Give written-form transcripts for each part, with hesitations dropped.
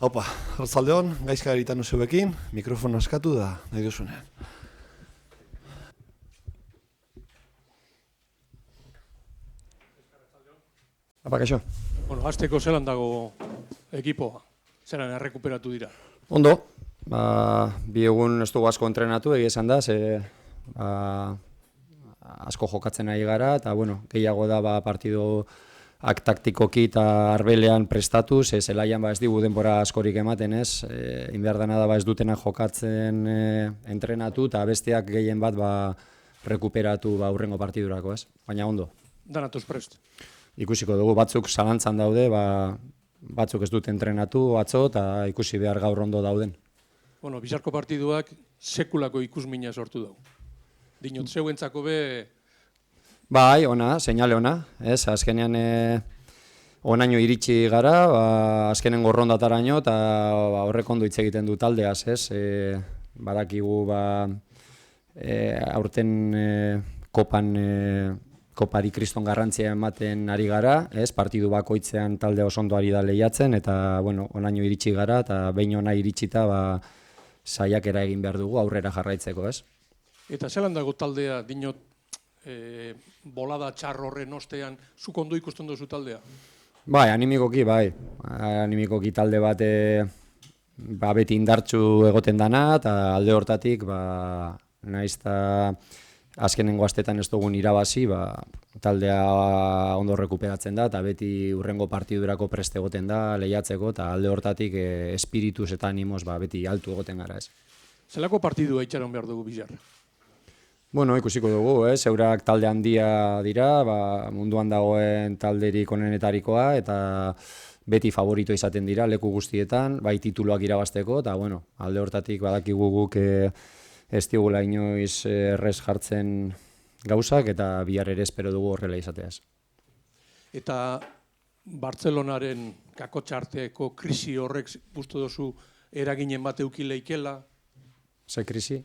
Haupa, arratzaldeon, gaizka eritan zeuekin, mikrofon askatu da, nahi duzunean. Apa, kaixo? Bueno, hasteko zelan dago ekipoa, zelan errekuperatu dira? Ondo, bi egun ez dugu asko entrenatu, egia esan da, asko jokatzen ari gara, eta bueno, gehiago da partido taktikoki eta arbelean prestatu, zelaian ez digu denbora askorik ematen ez, inbehar dana da ez dutena jokatzen entrenatu, eta besteak gehien bat rekuperatu hurrengo partidurako ez, baina ondo. Danatuz prest. Ikusiko dugu, batzuk zalantzan daude, batzuk ez dute entrenatu atzo, eta ikusi behar gaur ondo dauden. Bueno, Bizarko partiduak sekulako ikusmina sortu dugu. Dinot, zeuentzako be... Bai, ona, seinale ona, ez, azkenean onaino iritsi gara, azkenen gorrondataraino, eta horrek ondo hitz egiten du taldeaz, ez, badakigu aurten kopari kriston garrantzia ematen ari gara, ez, partidu bakoitzean talde oso ondo ari da lehiatzen, eta, bueno, onaino iritsi gara, eta behin ona iritsita, saiakera egin behar dugu aurrera jarraitzeko, ez. Eta zelan dago taldea, dinot, bolada txar horren ostean, zuk ondo ikusten duzu taldea? Bai, animikoki, animikoki talde bat beti indartsu egoten dana, eta alde hortatik, nahiz eta azkenengo astetan ez dugun irabazi, taldea ondo rekuperatzen da, eta beti hurrengo partidurako preste egoten da, lehiatzeko, eta alde hortatik espirituz eta animoz beti altu egoten gara ez. Zelako partidua itxaron behar dugu Bizarra? Bueno, ikusiko dugu, eurak talde handia dira, munduan dagoen talderik onenetarikoa, eta beti favorito izaten dira leku guztietan, bai tituluak irabazteko, eta bueno, alde hortatik badakigu guk ez digula inoiz errez jartzen gauzak, eta bihar ere espero dugu horrela izateaz. Eta Bartzelonaren kakotxarteko krisi horrek uste duzu eraginen bat eduki leikela? Ze krisi?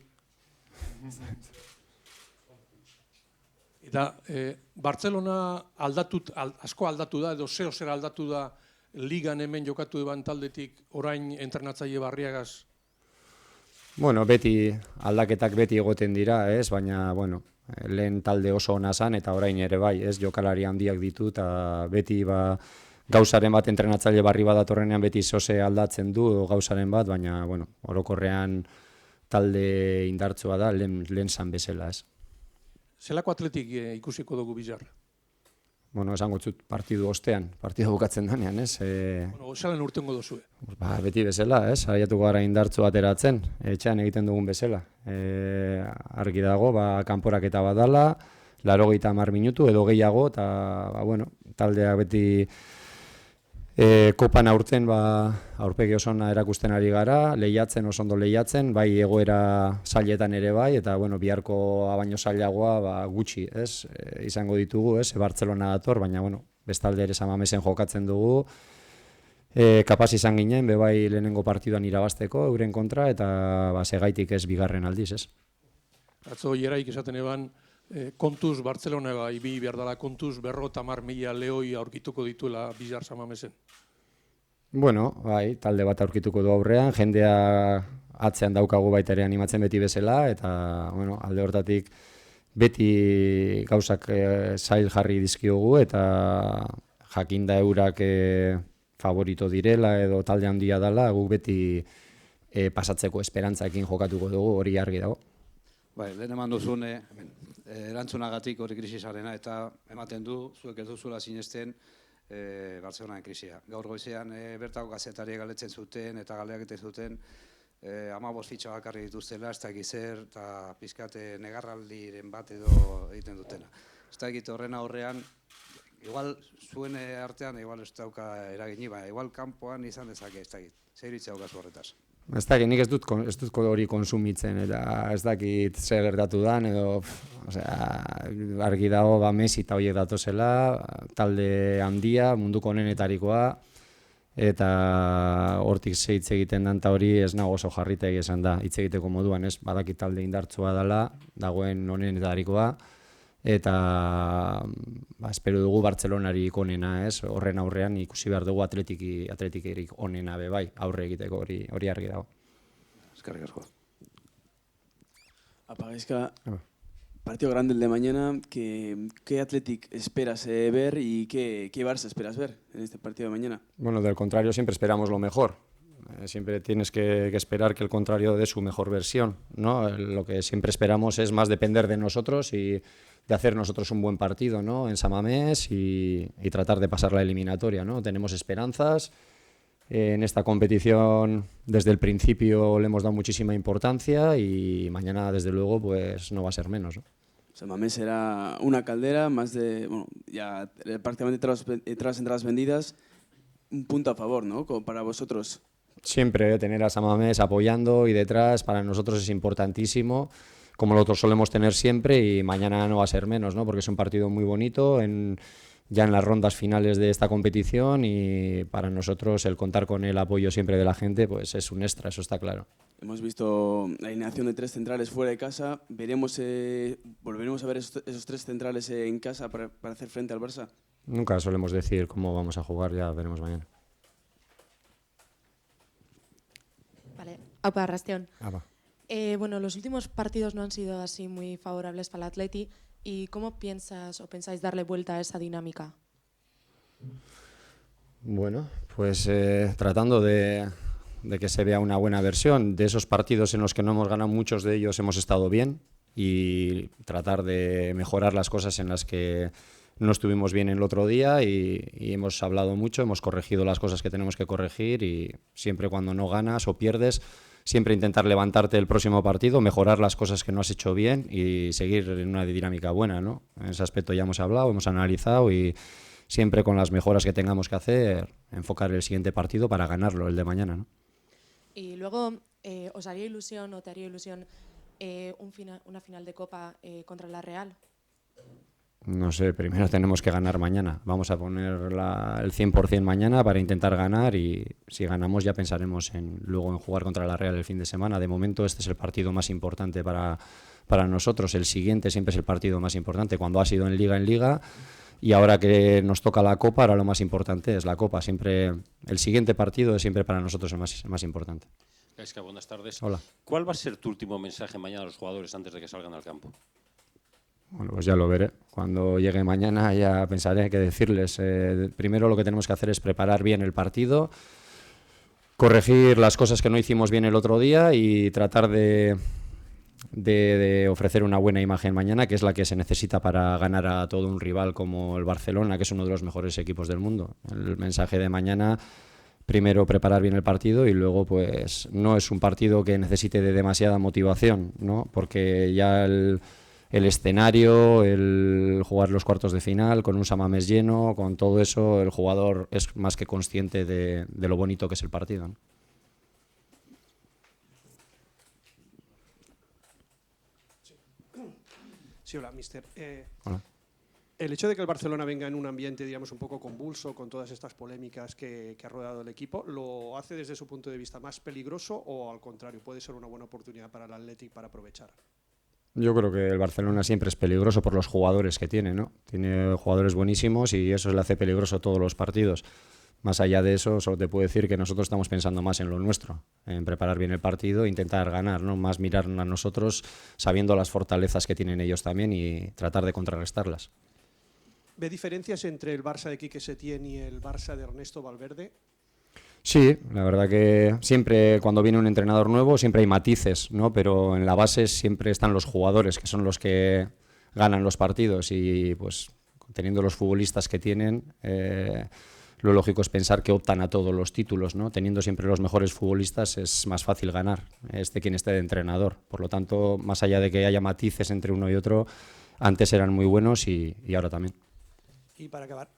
Eta Bartzelona asko aldatu da, edo zer aldatu da ligan hemen jokatu eban taldetik orain entrenatzaile Barriagaz? Bueno, beti aldaketak beti egoten dira, ez, baina, bueno, lehen talde oso ona zan, eta orain ere bai, ez, jokalari handiak ditu, eta beti gauzaren bat entrenatzaile Barri bat datorrenean beti zose aldatzen du gauzaren bat, baina, bueno, orokorrean talde indartsua da, lehen zan bezala, ez. Zelako atletik ikusiko dugu Bizarra? Bueno, esango zut partidu ostean, partidu bukatzen danean, ez? Bueno, zelan urtengo duzue? Beti bezala, ez? Saiatuko gara indartsu ateratzen, etxean egiten dugun bezala. Argi dago, kanporaketa bat dala, 80 minutu edo gehiago, eta, bueno, taldeak beti kopan aurten aurpegi oso ona erakusten ari gara, lehiatzen, oso ondo lehiatzen, bai egoera zailetan ere bai, eta bueno, biharko baino zailagoa gutxi, ez? Izango ditugu, ez? Bartzelona dator, baina bueno, bestalde ere San Mamesen jokatzen dugu. Kapaz izan ginen, bai lehenengo partiduan irabazteko, euren kontra, eta segaitik ez bigarren aldiz, ez? Atzo hieraik esaten eban, kontuz Bartzelona ibili behar dela kontuz 50.000 lehoi aurkituko dituela Bizar San Mamesen. Bueno, bai, talde bat aurkituko du aurrean, jendea atzean daukagu baita ere animatzen beti bezala, eta bueno, alde hortatik beti gauzak zail jarri dizkiogu, eta jakinda eurak favorito direla edo talde handia dela, guk beti pasatzeko esperantzaekin jokatuko dugu, hori argi dago. Bai, lehen eman duzun erantzunagatik hori krisisarena, eta ematen du, zuek ez duzula sinesten Bartzelonaren krisia. Gaur goizean bertako gazetariek galetzen zuten eta galeaketen zuten 15 fitxa bakarri dituztela, ez dakit zer, eta pizkate negarraldiren bat edo egiten dutena. Ez dakit horren aurrean, igual zuen artean, igual ez dauka eragini, baina igual kanpoan izan dezake, ez dakit. Zer iritzi daukazu horretaz? Ez dakit, nik ez dut hori konsumitzen, eta ez dakit zer gertatu dan, edo argi dago Messi eta horiek datozela, talde handia, munduko honenetarikoa, eta hortik hitz egiten dan, eta hori ez nago oso jarritegi esan da, hitz egiteko moduan, ez badakit talde indartsua dela, dagoen honenetarikoa, eta espero dugu Bartzelonari onena, ez? Horren aurrean ikusi behar dugu atletikerik onena be bai, aurre egiteko hori argi dago. Eskerrik asko. Gaizka, partido grande el de mañana, ¿qué Athletic esperas ver y qué Barça esperas ver en este partido de mañana? Bueno, del contrario siempre esperamos lo mejor. Siempre tienes que esperar que el contrario dé su mejor versión, ¿no? Lo que siempre esperamos es más depender de nosotros y de hacer nosotros un buen partido, ¿no? En San Mamés y tratar de pasar la eliminatoria, ¿no? Tenemos esperanzas. En esta competición desde el principio le hemos dado muchísima importancia y mañana desde luego pues no va a ser menos, ¿no? San Mamés será una caldera, más de, bueno, ya prácticamente todas las entradas vendidas, un punto a favor, ¿no? Como para vosotros. Siempre tener a San Mamés apoyando y detrás para nosotros es importantísimo, como nosotros solemos tener siempre, y mañana no va a ser menos, ¿no? Porque es un partido muy bonito ya en las rondas finales de esta competición y para nosotros el contar con el apoyo siempre de la gente pues es un extra, eso está claro. Hemos visto la alineación de 3 centrales fuera de casa, volveremos a ver esos 3 centrales en casa para hacer frente al Barça. Nunca solemos decir cómo vamos a jugar, ya veremos mañana. Vale, Aupa Arrastión. Va. Bueno, los últimos partidos no han sido así muy favorables para el Atleti. ¿Y cómo piensas o pensáis darle vuelta a esa dinámica? Bueno, pues tratando de que se vea una buena versión. De esos partidos en los que no hemos ganado, muchos de ellos hemos estado bien, y tratar de mejorar las cosas en las que no estuvimos bien el otro día y hemos hablado mucho, hemos corregido las cosas que tenemos que corregir, y siempre cuando no ganas o pierdes, siempre intentar levantarte el próximo partido, mejorar las cosas que no has hecho bien y seguir en una dinámica buena, ¿no? En ese aspecto ya hemos hablado, hemos analizado y siempre con las mejoras que tengamos que hacer, enfocar el siguiente partido para ganarlo, el de mañana, ¿no? Y luego, ¿os haría ilusión o te haría ilusión una final de Copa contra la Real? No sé, primero tenemos que ganar mañana. Vamos a poner el 100% mañana para intentar ganar, y si ganamos ya pensaremos luego en jugar contra la Real el fin de semana. De momento este es el partido más importante para nosotros. El siguiente siempre es el partido más importante. Cuando ha sido en Liga, y ahora que nos toca la Copa, ahora lo más importante es la Copa. Siempre el siguiente partido es siempre para nosotros el más importante. Gaizka, buenas tardes. Hola. ¿Cuál va a ser tu último mensaje mañana a los jugadores antes de que salgan al campo? Bueno, pues ya lo veré. Cuando llegue mañana ya pensaré qué decirles. Primero lo que tenemos que hacer es preparar bien el partido, corregir las cosas que no hicimos bien el otro día y tratar de ofrecer una buena imagen mañana, que es la que se necesita para ganar a todo un rival como el Barcelona, que es uno de los mejores equipos del mundo. El mensaje de mañana: primero preparar bien el partido, y luego pues no es un partido que necesite de demasiada motivación, ¿no? Porque ya el escenario, el jugar los cuartos de final con un San Mamés lleno, con todo eso, el jugador es más que consciente de lo bonito que es el partido, ¿no? Sí, hola, mister. Hola. El hecho de que el Barcelona venga en un ambiente, digamos, un poco convulso, con todas estas polémicas que ha rodeado el equipo, ¿lo hace desde su punto de vista más peligroso o, al contrario, puede ser una buena oportunidad para el Athletic para aprovechar? Yo creo que el Barcelona siempre es peligroso por los jugadores que tiene, ¿no? Tiene jugadores buenísimos y eso le hace peligroso todos los partidos. Más allá de eso, solo te puedo decir que nosotros estamos pensando más en lo nuestro, en preparar bien el partido e intentar ganar, ¿no? Más mirar a nosotros sabiendo las fortalezas que tienen ellos también y tratar de contrarrestarlas. ¿Ve diferencias entre el Barça de Quique Setién y el Barça de Ernesto Valverde? Sí, la verdad que siempre cuando viene un entrenador nuevo siempre hay matices, ¿no? Pero en la base siempre están los jugadores, que son los que ganan los partidos, y pues teniendo los futbolistas que tienen, lo lógico es pensar que optan a todos los títulos, ¿no? Teniendo siempre los mejores futbolistas es más fácil ganar, quien esté de entrenador. Por lo tanto, más allá de que haya matices entre uno y otro, antes eran muy buenos y ahora también. Y para acabar,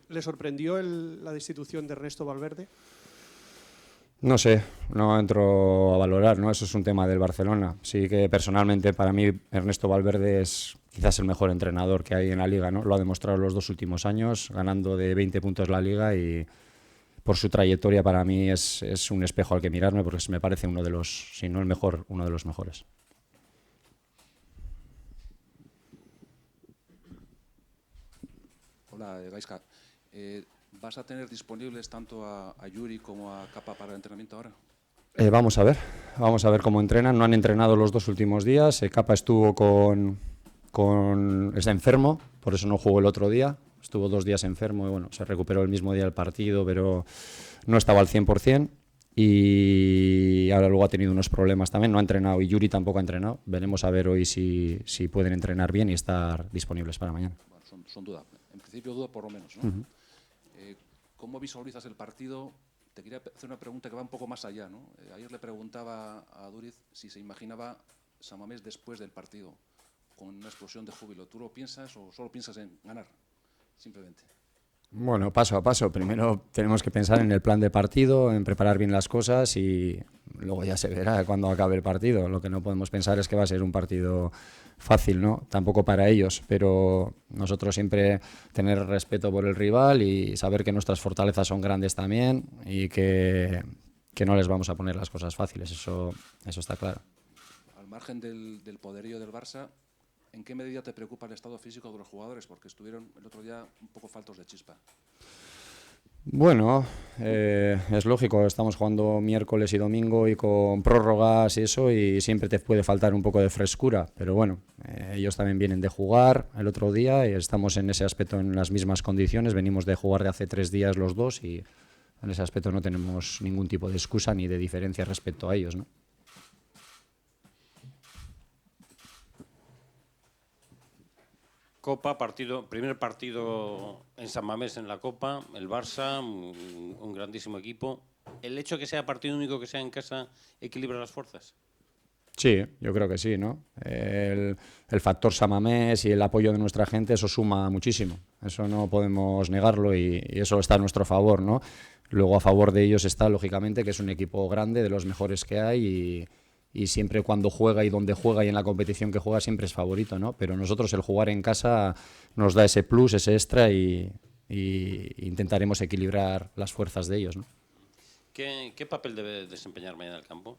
¿le sorprendió la destitución de Ernesto Valverde? No sé, no entro a valorar, ¿no? Eso es un tema del Barcelona. Sí que personalmente para mí Ernesto Valverde es quizás el mejor entrenador que hay en la Liga, ¿no? Lo ha demostrado los 2 últimos años, ganando de 20 puntos la Liga, y por su trayectoria para mí es un espejo al que mirarme, porque me parece uno de los, si no el mejor, uno de los mejores. Hola, Gaizka. ¿Vas a tener disponibles tanto a Yuri como a Capa para el entrenamiento ahora? Vamos a ver cómo entrenan. No han entrenado los 2 últimos días. Capa estuvo está enfermo, por eso no jugó el otro día. Estuvo 2 días enfermo y bueno, se recuperó el mismo día del partido, pero no estaba al 100%. Y ahora luego ha tenido unos problemas también, no ha entrenado y Yuri tampoco ha entrenado. Veremos a ver hoy si pueden entrenar bien y estar disponibles para mañana. Bueno, son duda. En principio duda por lo menos, ¿no? ¿Cómo visualizas el partido? Te quería hacer una pregunta que va un poco más allá, ¿no? Ayer le preguntaba a Duriz si se imaginaba San Mamés después del partido, con una explosión de júbilo. ¿Tú lo piensas o solo piensas en ganar, simplemente? Bueno, paso a paso. Primero tenemos que pensar en el plan de partido, en preparar bien las cosas y luego ya se verá cuando acabe el partido. Lo que no podemos pensar es que va a ser un partido fácil, ¿no? Tampoco para ellos, pero nosotros siempre tener respeto por el rival y saber que nuestras fortalezas son grandes también y que no les vamos a poner las cosas fáciles, eso está claro. Al margen del poderío del Barça, ¿en qué medida te preocupa el estado físico de los jugadores? Porque estuvieron el otro día un poco faltos de chispa. Bueno, es lógico, estamos jugando miércoles y domingo y con prórrogas y eso y siempre te puede faltar un poco de frescura, pero bueno, ellos también vienen de jugar el otro día y estamos en ese aspecto en las mismas condiciones, venimos de jugar de hace 3 días los dos y en ese aspecto no tenemos ningún tipo de excusa ni de diferencia respecto a ellos, ¿no? Copa, primer partido en San Mamés en la Copa, el Barça, un grandísimo equipo. ¿El hecho de que sea partido único, que sea en casa, equilibra las fuerzas? Sí, yo creo que sí, ¿no? El factor San Mamés y el apoyo de nuestra gente, eso suma muchísimo. Eso no podemos negarlo y eso está a nuestro favor, ¿no? Luego a favor de ellos está, lógicamente, que es un equipo grande, de los mejores que hay y siempre cuando juega y donde juega y en la competición que juega siempre es favorito, ¿no? Pero nosotros el jugar en casa nos da ese plus, ese extra y intentaremos equilibrar las fuerzas de ellos, ¿no? ¿Qué papel debe desempeñar mañana el campo?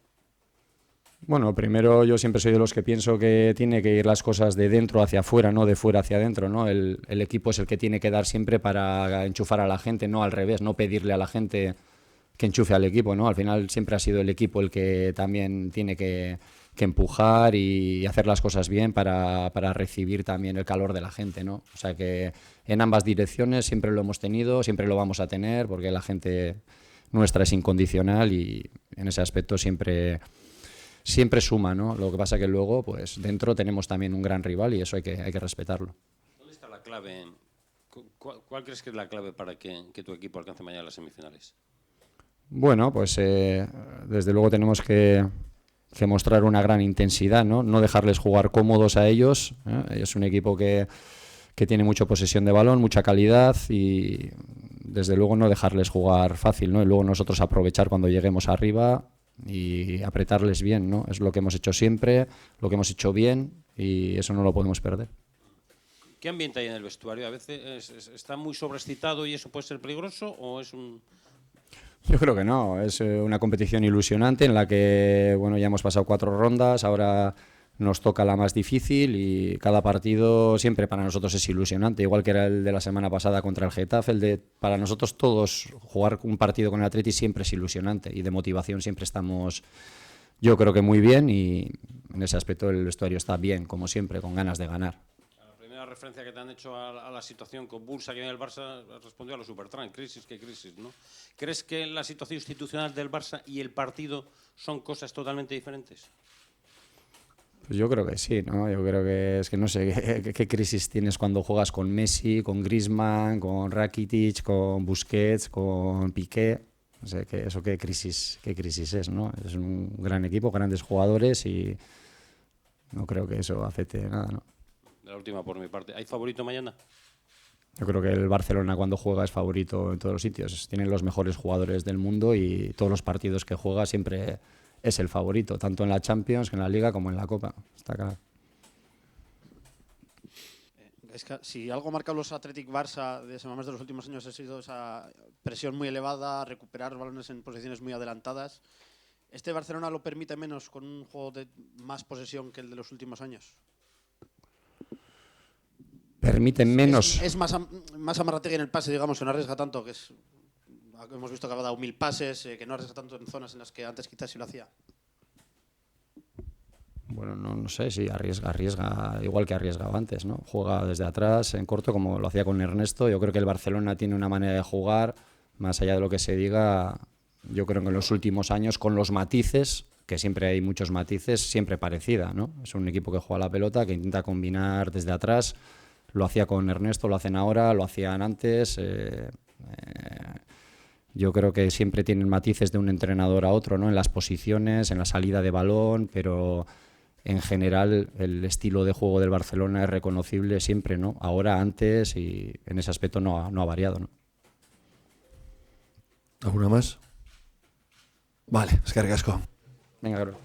Bueno, primero yo siempre soy de los que pienso que tiene que ir las cosas de dentro hacia afuera, no de fuera hacia adentro, ¿no? El equipo es el que tiene que dar siempre para enchufar a la gente, no al revés, no pedirle a la gente que enchufe al equipo, ¿no? Al final siempre ha sido el equipo el que también tiene que empujar y hacer las cosas bien para recibir también el calor de la gente, ¿no? O sea que en ambas direcciones siempre lo hemos tenido, siempre lo vamos a tener, porque la gente nuestra es incondicional y en ese aspecto siempre suma, ¿no? Lo que pasa que luego, pues dentro tenemos también un gran rival y eso hay que respetarlo. ¿Dónde está la clave? ¿Cuál crees que es la clave para que tu equipo alcance mañana las semifinales? Bueno, pues desde luego tenemos que mostrar una gran intensidad, ¿no? No dejarles jugar cómodos a ellos. Es un equipo que tiene mucha posesión de balón, mucha calidad y desde luego no dejarles jugar fácil, ¿no? Y luego nosotros aprovechar cuando lleguemos arriba y apretarles bien, ¿no? Es lo que hemos hecho siempre, lo que hemos hecho bien y eso no lo podemos perder. ¿Qué ambiente hay en el vestuario? ¿A veces está muy sobreexcitado y eso puede ser peligroso o es un...? Yo creo que no, es una competición ilusionante en la que, bueno, ya hemos pasado 4 rondas, ahora nos toca la más difícil y cada partido siempre para nosotros es ilusionante, igual que era el de la semana pasada contra el Getafe, para nosotros todos jugar un partido con el Atleti siempre es ilusionante y de motivación siempre estamos, yo creo que muy bien y en ese aspecto el vestuario está bien, como siempre, con ganas de ganar. La referencia que te han hecho a la situación convulsa que hay en el Barça respondió a lo Supertran, crisis, ¿qué crisis, no? ¿Crees que la situación institucional del Barça y el partido son cosas totalmente diferentes? Pues yo creo que sí, ¿no? Yo creo que es que no sé qué crisis tienes cuando juegas con Messi, con Griezmann, con Rakitic, con Busquets, con Piqué. No sé qué crisis es, ¿no? Es un gran equipo, grandes jugadores y no creo que eso afecte nada, ¿no? La última por mi parte. ¿Hay favorito mañana? Yo creo que el Barcelona cuando juega es favorito en todos los sitios. Tienen los mejores jugadores del mundo y todos los partidos que juega siempre es el favorito, tanto en la Champions, en la Liga como en la Copa. Está claro. Es que si algo marca los Athletic Barça de San Mamés de los últimos años ha sido esa presión muy elevada, recuperar balones en posiciones muy adelantadas. ¿Este Barcelona lo permite menos con un juego de más posesión que el de los últimos años? permiten menos. Es más Amarrategui en el pase, digamos, que no arriesga tanto, hemos visto que ha dado 1000 pases, que no arriesga tanto en zonas en las que antes quizás sí lo hacía. Bueno, no sé si arriesga igual que arriesgaba antes, ¿no? Juega desde atrás, en corto, como lo hacía con Ernesto. Yo creo que el Barcelona tiene una manera de jugar, más allá de lo que se diga, yo creo que en los últimos años, con los matices, que siempre hay muchos matices, siempre parecida, ¿no? Es un equipo que juega la pelota, que intenta combinar desde atrás. Lo hacía con Ernesto, lo hacen ahora, lo hacían antes. Yo creo que siempre tienen matices de un entrenador a otro, ¿no? En las posiciones, en la salida de balón, pero en general el estilo de juego del Barcelona es reconocible siempre, ¿no? Ahora, antes, y en ese aspecto no ha variado, ¿no? ¿Alguna más? Vale, eskerrik asko. Venga, claro.